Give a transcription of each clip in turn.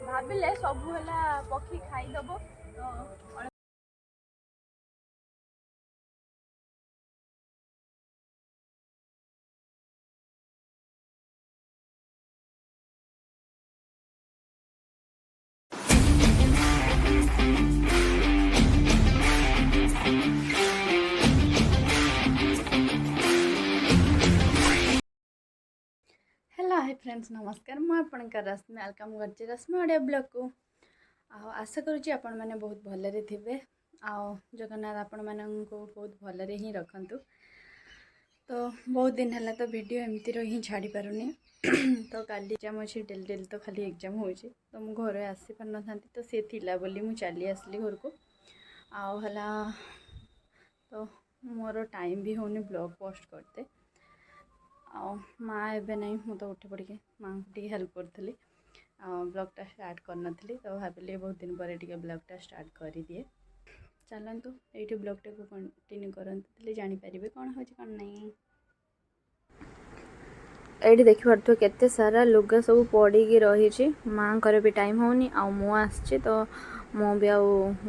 भाविले सबू है पक्षी खाईदब तो हेलो हाय फ्रेंड्स नमस्कार मुझे रश्मि वेलकम कर रश्मि ओडिया ब्लॉग को आशा करुँच आपण मैंने बहुत भलरे थे जगन्नाथ आपण मानक बहुत भलरे ही रखंतु। तो बहुत दिन है तो वीडियो एमती ही छाड़ी पारुनी तो काली एग्जाम अच्छी डेली डेली तो खाली एग्जाम हो तो मु घर आसी पार न तो सी थिला बोली मु चली आसली घर को आला तो मोर टाइम भी होनी ब्लॉग पोस्ट करते माँ एवं नहीं मु तो उठी पड़ी माँ को हेल्प करी ब्लॉगटा स्टार्ट करनी तो भाविली बहुत दिन पर ब्लॉगटा स्टार्ट कर दिए। चलतु ये ब्लॉगटा को कंटिन्यू करते जानीपर कौन हो कौन नहीं। ये देखिपे केते सारा लुगा सब पड़ी रही माँ को भी टाइम होनी मु आसी तो मु भी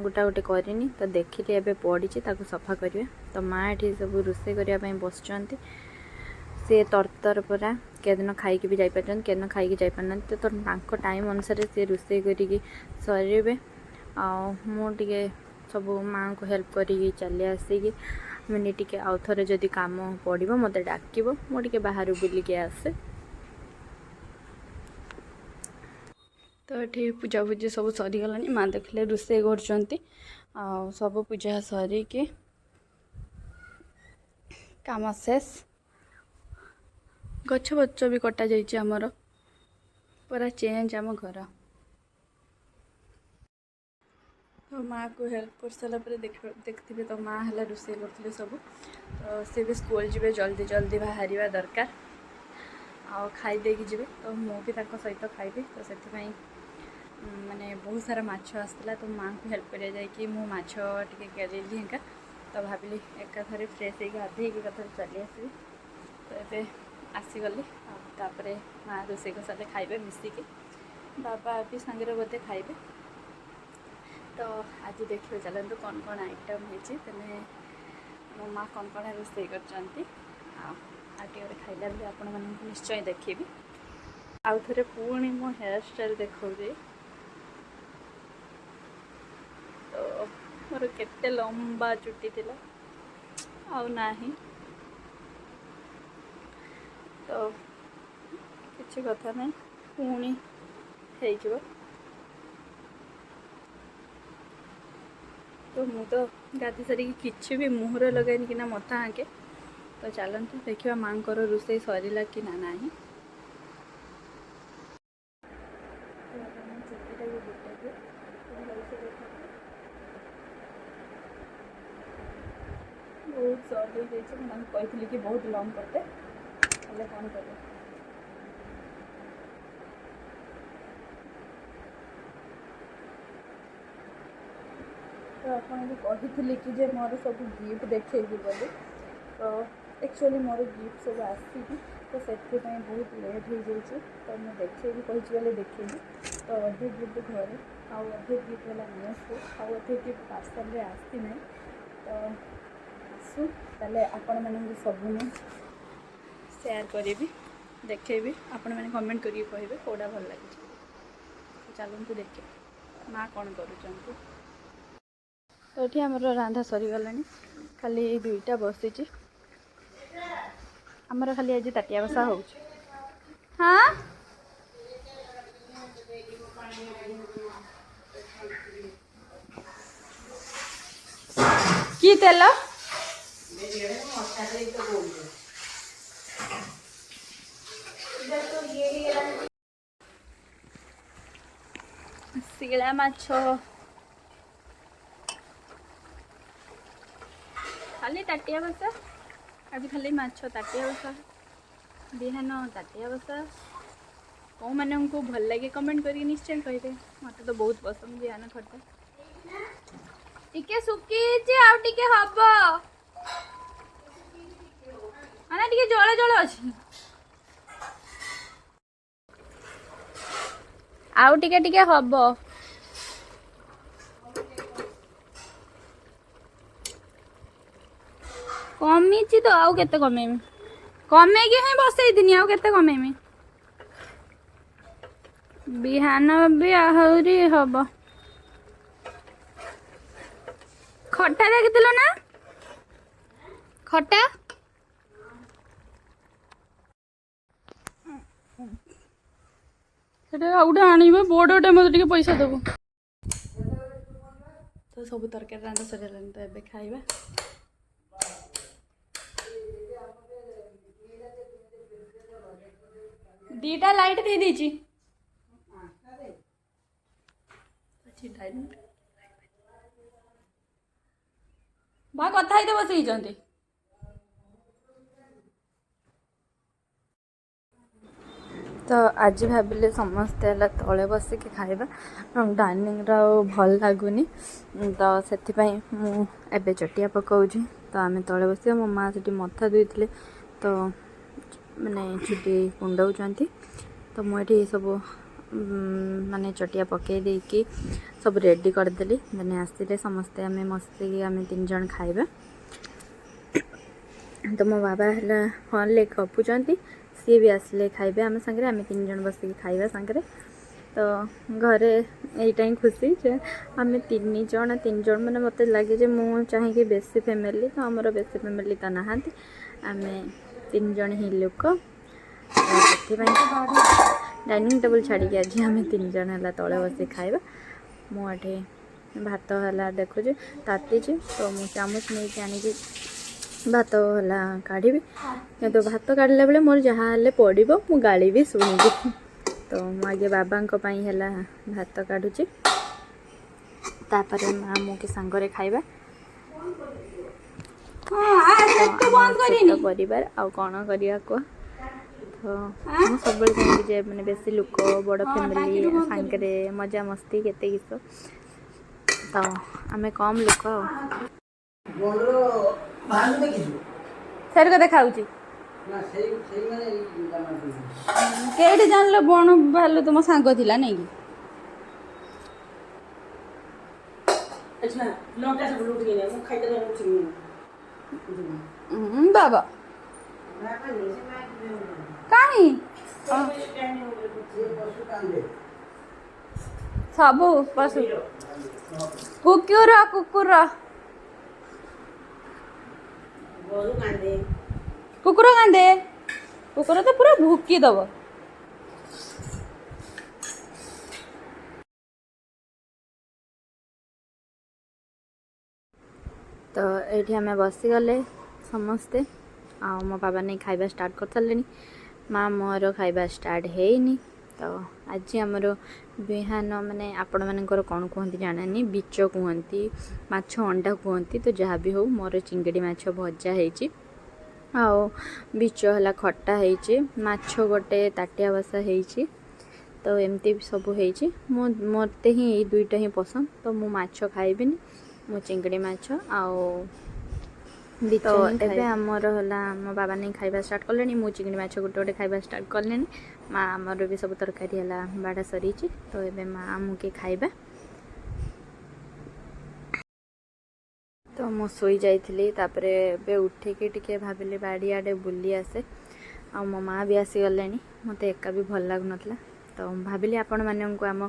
गोटा गोटे करनी तो देखिली एवं पड़ी सफा करेंगे तो माँ ये सब रोषे करने बस सी तरतर परा केदिन खाई भी जापर केदिन खाई जापार तो टाइम अनुसार सी रोषे करी सर मुझे सब माँ को हेल्प करी चली आसिकी मैंने टी आउ थे जदि कम पड़ो मत डाक मुझे बाहर बुलिके आसे तो ये पूजा पूजी सब सरीगला माँ देखले रोषे कर सब पूजा सरिकी काम शेष गछ बच्च भी कटा जाइए आमर पूरा चेंज आम घर तो माँ को हेल्प कर सारा देखते तो माँ है रोषे करते सब तो सी भी स्कूल जी जल्दी जल्दी बाहर दरकार आ खाई देकी जी तो मुझे सहित खाइबी तो से माने बहुत सारा माछ आसला तो माँ को हेल्प कर जाकि मुझे गली हेका तो भाविली एकाथरे फ्रेश हो गाधे कथा चली आसबि तो ये आसीगली तापर माँ रोषे को सारे खाइबे मिसिकी बाबा भी सांगे बोधे खाइबे तो आज देखिए चलते कौन कौन आइटम होती मो माँ कौन कौन रोषे कर खाइला भी आपण मानक निश्चय देखी आउ थे पुणी मो हेयर स्टाइल देखा तो मोर केते लंबा चुटी थिला आउ नाही तो किसी कथा नहीं पुणी हो तो मु तो गाधी सारी किसी भी मुहर लगानी कि मथा आके तो चलते देखा माँ को रोषे सरला कि ना नहीं बहुत सर्ट हो जाए कही कि बहुत लंग करते हेल्ले कौन कर तो आपको कही कि जे मोर सब गिफ्ट देखेबी बोली तो एक्चुअली मोर गिफ्ट सब आसी तो से बहुत लेट हो जाए तो मुझे देखेबी कही देखेबी तो अधे गिफ्ट घरे आधे गिफ्ट है मेस को आधे गिफ्ट पार्सल आसी ना तो आसू ताले आपण मानक सब शेयर करी देखेबी आपण मैंने कमेंट करिए कहे कौटा भल लगे चलते देखिए माँ कौन करुँच तो ये आमर रांधा सरीगला खाली दुईटा बसी आमर खाली आज ताटिया बसा हो हाँ कि तेल शिला माछ खाली ताटिया बसा आज खाली माछ ताटिया बसा बिहान ताटिया बसा कौ मान को भल लगे कमेंट करके निश्चय कहे मत तो बहुत पसंद बिहान खटा टिके सुखी आउ टिके हब ना टिके जल जल अच्छी आउ टिके टिके हब कमी तो आउ केते कमेमी कमे कि ही बसई दिनी आउ केते कमेमी बिहान भी आहरी हब खटा देखिथिलो ना खटा सेटा आउटे आनिबे बड़टे मते टिके पैसा देबो तो सब तरकारी रांधा सरिलानी तो एबे खाइबा दीटा लाइट दे दीची बा कथा ही तो बसई जंती तो आज भाविले समस्ते तले बसिक खाइबा डाइनिंग भल लगुनि तो से मुझे चटिया पकाऊँ तो आम तले बस मो माँ से मथा धोई तो मैंने चुटी कुंडाऊँच तो मुझे सब माने चटिया पकई देकी सब रेडी करदेली देने आसते समस्ते आम मस्ती आम 3 जन खाइबा तो मो बाबा है हॉल ले गपुंट सी भी आसले खाइबे आम सांगे आम 3 जन बस खाइबा सांगे तो घरे यहीटा ही खुशी जे आम 3 जन मैंने मत लगे मुझे चाहिए बेसी फैमिली तो आमर बेसी फैमिली तो नहांती आम 3 जन ही लोक डाइनिंग टेबल छाड़ी आज आम 3 जन है तले बस खाइबा मुझे भात है देखुचे ताती तो मुझे चामच नहीं आनी भात है काढ़ी तो भात काढ़ला बेले मोर जहाँ पड़ो मु गाड़ी भी शुणिबी तो मुझे बाबा है भात काढ़ुची तापर माँ मो के सांगरे खाइबा परिवार आउ कौन करिया को तो मु सब जे मैंने बेसी लोक बड़ फैमिली सांगे मजा मस्ती केते किस तो आम कम लोक सेठ देखा केटी जान बण भालू तुम सांग थिला नहीं कि बाबा कहीं सब पशु कुकुर कुकुर कुकुर कांदे कुकुर तो पूरा भूकी दब तो ये आम बसीगले समस्ते आ मो बाबा नहीं खाइबा स्टार्ट कर सारे माँ मोर खाइबा स्टार्ट हैनी तो आज आमर बिहान माने आपण मानकर कौन कहती जानी बीच कहती माछ अंडा कहती तो जहाँ भी हो मोर चिंगड़ी माछ भजा है आओ बीच है खटा है माछ गोटे ताटिया बसा है तो एमती सब है मत ही ये 2टा ही पसंद तो मु माछ खाइबिनी मो चिंगड़ी माछ आओ तो एबे आमर है मो बाबा नहीं खाइबा स्टार्ट कले मु चिंगड़ी माछ गोटे गोटे खाइबा स्टार्ट कले माँ आमर भी सब तरकारी है बाड़ा सरी तो एबे माँ मुके खाइबा तो मु सोई जाइली तापर एबे उठिकी टिके भाविली बाड़ी आड़े बुली आसे आ मो माँ भी आसीगले मत एका भी भल लगन तो भाविली आपण मानक आम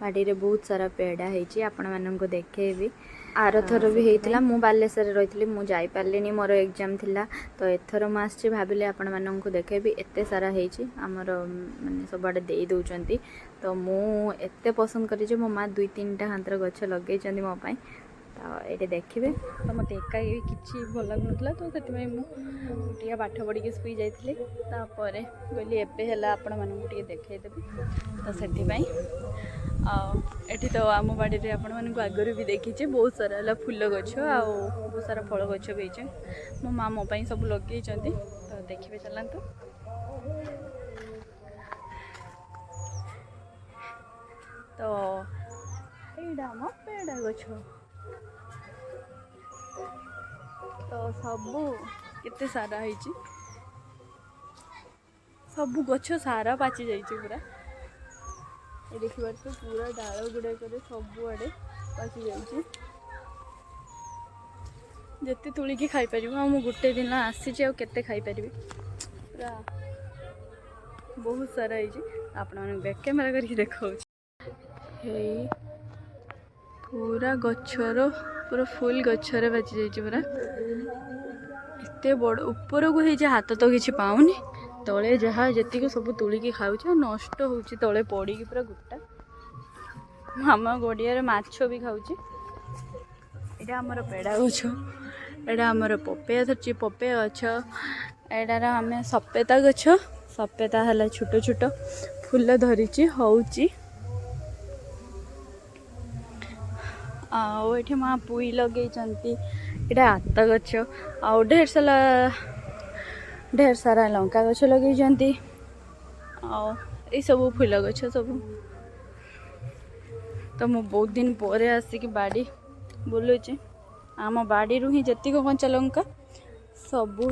बाड़ी रे बहुत सारा पेड़ा है आपण मानक देखेबी आर थर भी होता मु बालेश्वर रही मुझे जापारे मोर एग्जाम थिला तो एथर मुझे भाविली आपण मानक देखेबी एते सारा होमर माने सब आड़े दे दौरान तो मुझे पसंद करी मो माँ 2-3टा हाथर गछ लगे मोपाई तो ये देखिए तो मत एका कि भल लगन तो से मुझे पाठ पढ़ी शुई जाइली कहली एवं आपण मानक देखईदेवी तो से तो आम बाड़ी आपण मानक आगुरी भी देखी बहुत सारा फूल गछ आ बहुत सारा फल गछ भी मो माँ मोपाई सब लगे तो देखिए चलते तो यहीटा आम पेड़ा गछ तो सबू केते सारा है सबू गछ सारा पाचि जाइए पूरा ये देखिए तो पूरा डाल गुड़ाक सबुआड़े पाचि जाऊँगी जिते तुलिकी खाईपर मु गोटे दिन आसी आते खाईपर पूरा बहुत सारा है बैक कैमेरा करके देखा पूरा गचर पूरा फुल गचर बाजी जा पूरा एत बड़ ऊपर को हो हाथ तो किसी पाऊनी तले जहाँ जी सब तुलिकी खाऊे नष्ट हो तले पड़ी पूरा गोटा आम गड़िया माछ भी खाऊँ यहाँ आमर पेड़ा गछ एटा आमर पपेया धरची पपेया गछ एटार आम सपेता गछ सपेता है छोट छोट फूल धरी हूँ आठ माँ पुई लगे इटा आत गछ आउ ढेर सारा लंका गछ लगे सब फूल गछ सब तो मु बहुत दिन पर आसिक बाड़ी बुलूची आम बाड़ी ही जी कंचा लंका सबू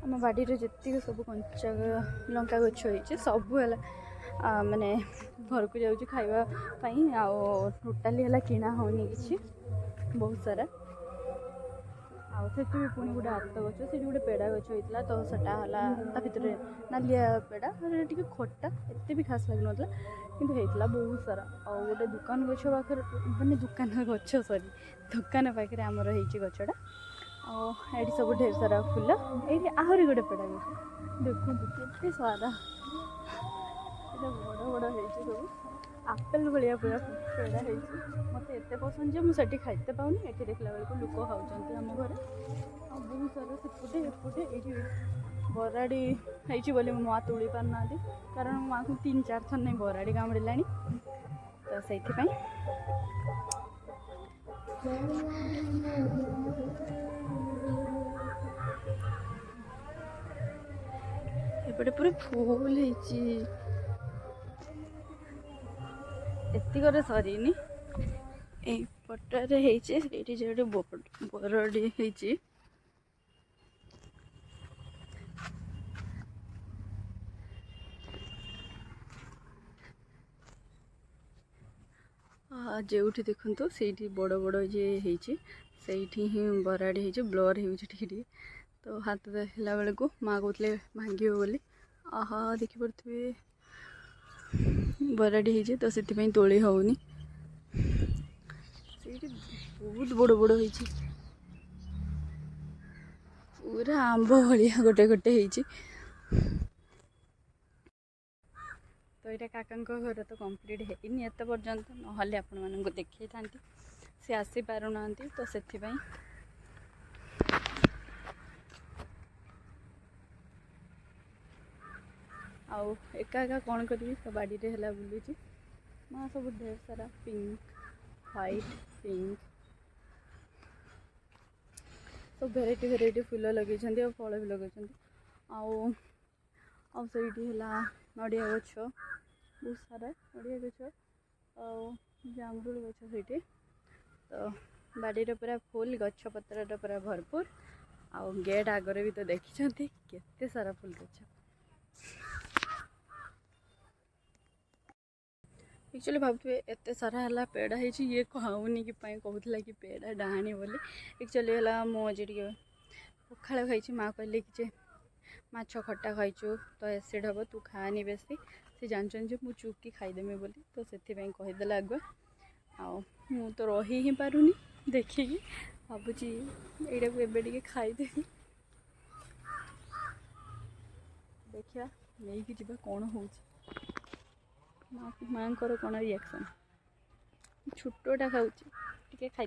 आम बाड़ी जी सब कंचा लंका गछ हो सबू है माने घर को जाऊँ खावाई टोटाली है किना होनी कि बहुत सारा आठ भी पुणी गोटे आत गछ से गोटे पेड़ा गछ होता तो सेटा है भितर नालिया पेड़ा टे खटा एत भी खास लग ना कि होता बहुत सारा आ गोटे दुकान गछ पाखे मैंने दुकान गछ सरी दुकान पाखे आमर गछटा आठ सब ढेर सारा फूल ये आहरी गोटे पेड़ा गछ देखो के सारा बड़ बड़ हो सब आपेल भाया पूरा पेड़ा मत एत पसंद जो मुझे खाइते पाऊनी ये देखला बेलू लोक खाऊँ आम घर बहुत सारा सेपटे एपटे ये बराड़ी होती बोली मो माँ तुली पारना कारण मो माँ को 3-4 थर नहीं बराड़ी कामुड़ा तो से एपटे पूरा फुल एतिक सरीनी पटे जो बरडी होती जो देखु से बड़ बड़ ये ही बराड़ी हो ब्लर हो तो हाथ देखला बेल को माँ कहते भांगे बोली आहा देखिपे बराड़ी हो तो से तोली होनी बहुत बड़ बड़ हो पूरा आंब भाया गोटे गोटे हो तो यहाँ काका घर तो कंप्लीट है एत पर्यंत ना आपण मानक देखी था सी आसी पारना तो से आउ एका एका कौन करी तो बाड़ी रे है बुलूची माँ सब ढेर सारा पिंक व्हाइट पिंक सब भेराइटी भेराइटी फूल लगे फल भी लगे आईटी है नड़िया गछ बहुत सारा नड़िया गछ जामुल गछ से तो बाड़ी पूरा फुल गछ पतर पूरा भरपूर आउ गेट आगरे भी तो देखी केते सारा फुल गछ एक्चुअली भावुए एत सारा है पेड़ा है ये खाऊनी कि कहूला कि पेड़ा डाणी बोली एक्चुअली है मुझे पखाड़ खाई माँ कहले कि माछ खट्टा खाइचु तो एसिड हम तू खानी बेसी से जानछन जे मु चुपकी खाईदेमी बोली तो से कहीदेला आगुआ मु तो रही ही पारुनी देखिकी भावुची यहाँ को एबे खाईदेवी देखिया नहीं कि कौन हो माँ को कौन रिएक्शन छोटा खाऊँ टे खाई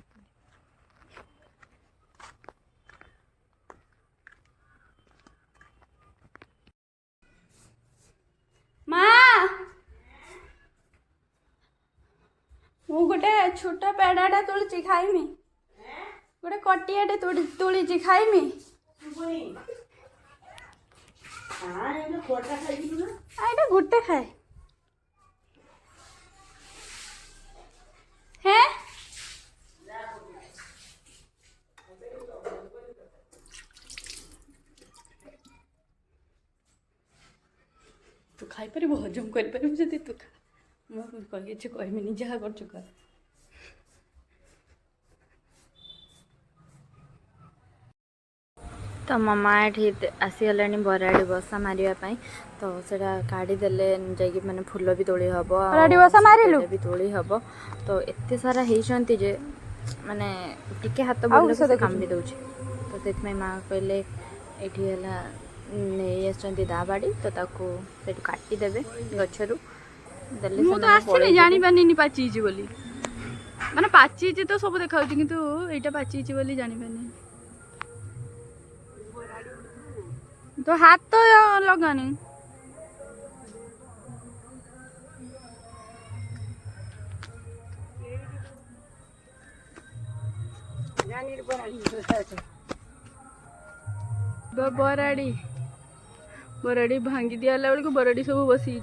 मु गोटे छोटा पेड़ाटा तुली खाईमी गोटे कटियाटे तुली खाईमी गोटे खाए हैं तू खाई पारिबु हजम कर पारिबु जदि तू खा मु किछि कहबिनी जहाँ करछु कर। तो मामा ये आसीगला बराड़ी बसा मारे तो सेटा काढ़ीदेले जाकि मैंने फूल भी तोड़ी हम भी तोड़ी हम तो एत सारा होती जे माने टिके हाथ बोल काम भी दौर तो से माँ कहले ये नहीं आसती दा बाड़ी तो काटिदेवे गचरू जानी पानी पाची बोली माने पाची तो सब देखा किंतु एटा पाची बोली जानी पानी तो हाथ तो लगानी बराड़ी बराड़ी भांगी दिया बेल को बराड़ी सब बसी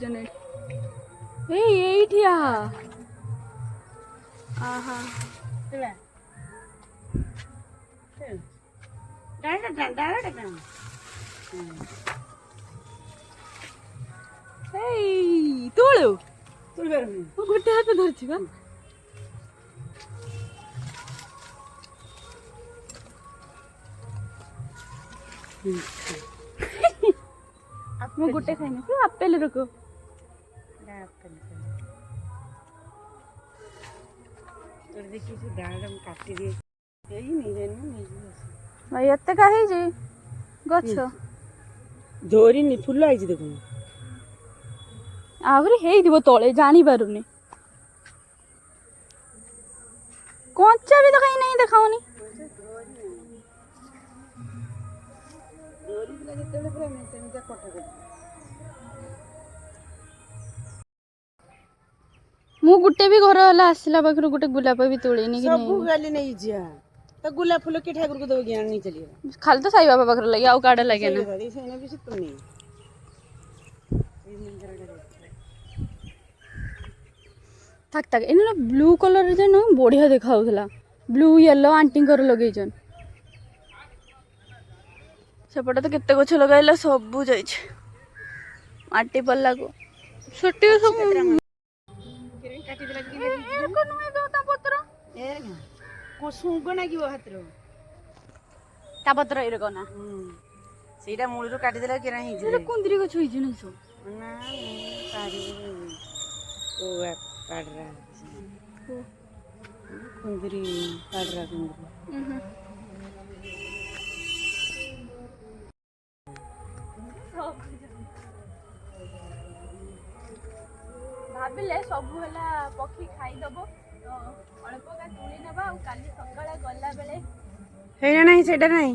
आहा तोड़ो गोटे हाथ धरछि बा मु गोटे खाइना कि आपेल रखो भाई एते का है जे गछ धोरी फुल आई देखो आहरी हेइदिबो तळे जानी पारुनी कंचा भी तो कहीं नहीं देखाओनी मु गुटे भी घर वाला आसला पाखर गुटे गुलाब भी तोड़ेनी कि सब गाली नहीं जिया तो गुलाब फूल के ठाकुर को दो ज्ञान नहीं चलिए खाली तो साई बाबा पाखर लगे आउ काडा लगे ना सेना भी सित नहीं थाक थाक इन ब्लू कलर जे न बढ़िया देखा ब्लू येलो आंटी लगे सेपटे तो केते गछ लगाइला सब जाइए माटी पल्ला को छोटी सब पत्र ना सीटा मूल काटिदेला कि नहीं कुंदरी गछ होई जने सो ना पारी ओ काट रहा कुंदरी काट रहा कुंदरी भाविले सबू है पक्षी खाईदेव तो अल्प का तुली ना काली सकाଳେ गला बेले हेना नहीं सेटा नहीं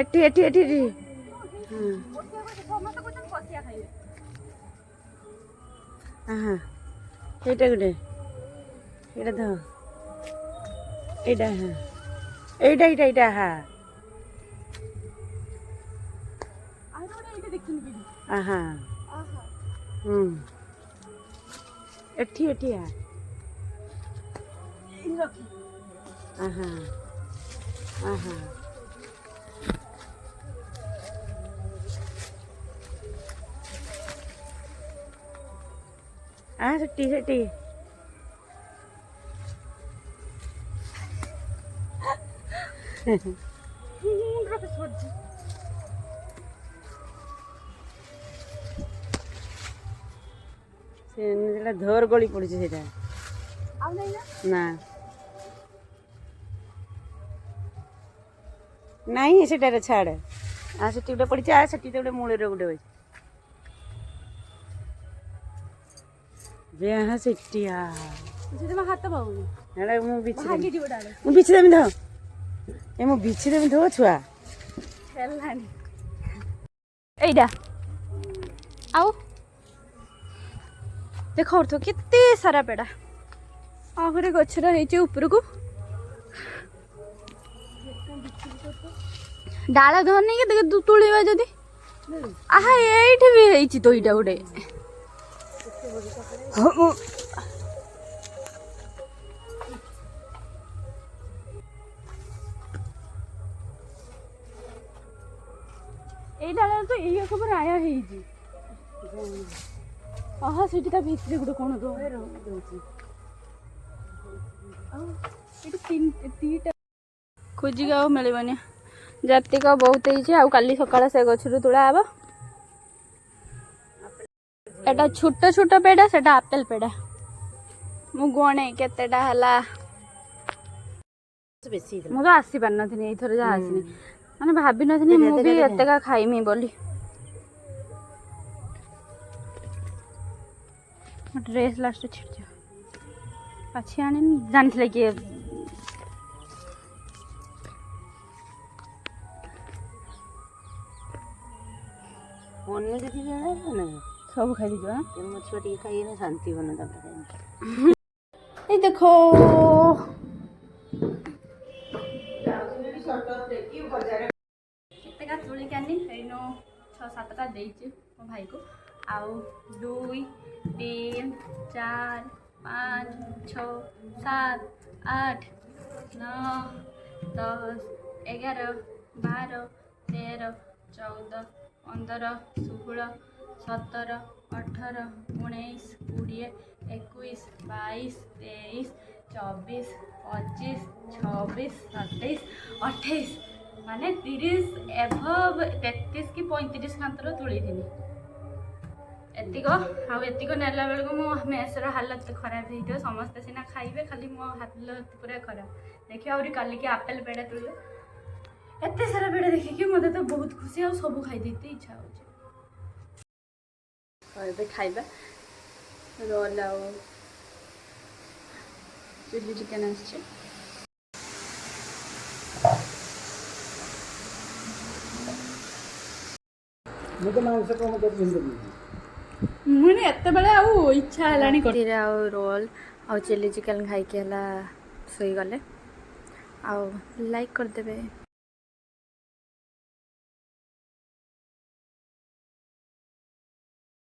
एठी एठी एठी एठी समस्त को कसिया खाइबे हां एटा गुडे एटा द एटा हां एटा एटा एटा हां आ रोडे एटा देखिन बिडी आहा आहा एठी एठी हां इन रखी आहा आहा सट्टी सट्टी धर गली पड़ी से ना नहीं से छाड़ आ से गोटे पड़ी आ से गोटे मूल गोटे ब्याह सेटिया हाथ पाऊनी बिछि देमी ध ए मु बिछि देमी ध छुआ हेलानी एइडा आउ देखो तो कितने सारा पेड़ा आगे गचरा है ऊपर को डाला धर नहीं के तुलिबा जदी आहा एठी भी हेची तो इटा गोटे डाला तो ये खबर आया है आहा सीटी ता भीतर गुड कोन दो एटी तीटा खोजी गाओ मिलबनी जातिक बहुत ही आ काली सकाळ से गछरु तुला आबा एटा छोट छोट पेड़ा सेटा आपेल पेड़ा मु गणे केतेटा हला मु तो आसी पार नथिनी एथर जा आसीनी माने भाबी नथिनी मु भी एतेका खाइमी बोली ड्रेस लास्ट छिड़ जा पाछी आनी जानथिले कि फोन में देखी जाए ना सब खाई दियो मो छुआ टी खाई ना शांति बना ता ए देखो केतेका तुली कानी एनो 6-7टा देइछि मो भाई को आउ 2 3 4 5 6 7 8 9 10 11 12 13 14 15 16 17 18 19 20 21 22 23 24 25 26 27 28 माने 30 एभव 33 कि 35 खातर तुली थी एतिक आउ एतिक नेला बेलू मो मेसर हालत खराब हो समस्ते सीना खाइबे खाली मो हालत पूरा खराब देखिए आहरी काली के आपेल पेड़ा तुले एते सारा पेड़ा देखिए मते तो बहुत खुशी आ सब खाई देते इच्छा हो खाइबा रोल आउ चिली चिकेन आछे मुझे मांस कम कर जिंदगी मुझे एत बेले आउ इच्छा हलानी कर आउ रोल आउ चिली चिकेन खाई के हला सोई गले आउ लाइक कर देबे।